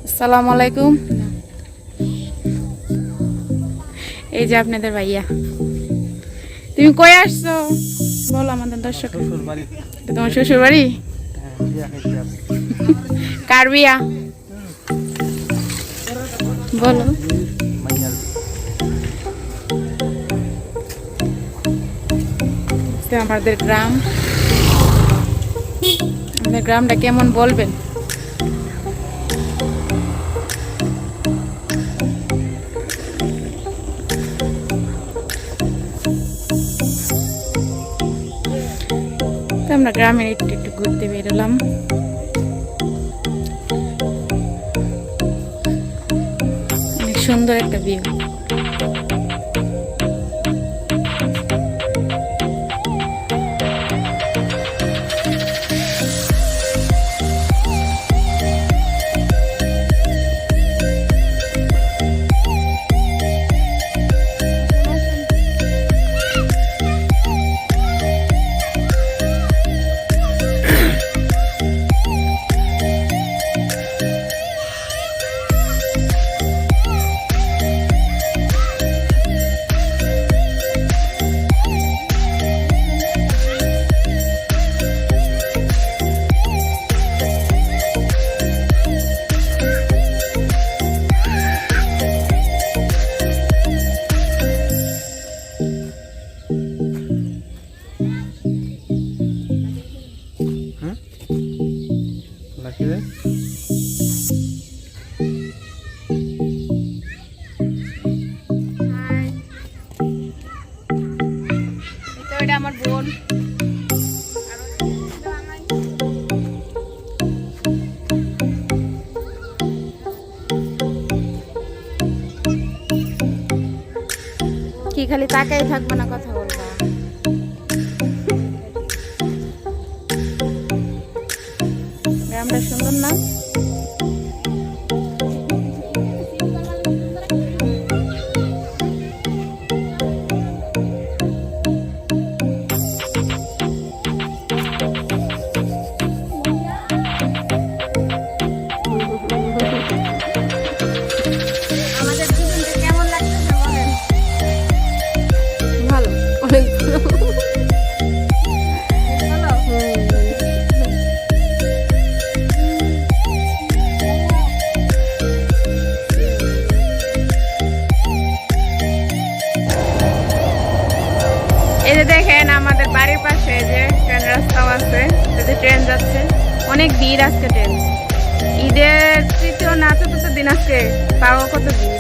আসসালামু আলাইকুম। এই যে আপনাদের ভাইয়া। তুমি কই আসছো বলো আমাদের দর্শক। তোমার শ্বশুর বাড়ি? কার বিয়া বলো। আমাদের গ্রাম, আমাদের গ্রামটা কেমন বলবেন? আমরা গ্রামের একটু একটু ঘুরতে বেরোলাম। অনেক সুন্দর একটা ভিউ। এটা আমার বোন। কি খালি তাকাই থাকবো না, কথা বলবো। গ্রামটা সুন্দর না? এই যে দেখেন আমাদের বাড়ির পাশে যে ট্রেন রাস্তাও আছে, ট্রেন যাচ্ছে। অনেক ভিড় আজকে ট্রেন। ঈদের তৃতীয় না চতুর্থ দিন আজকে, তাও কত ভিড়।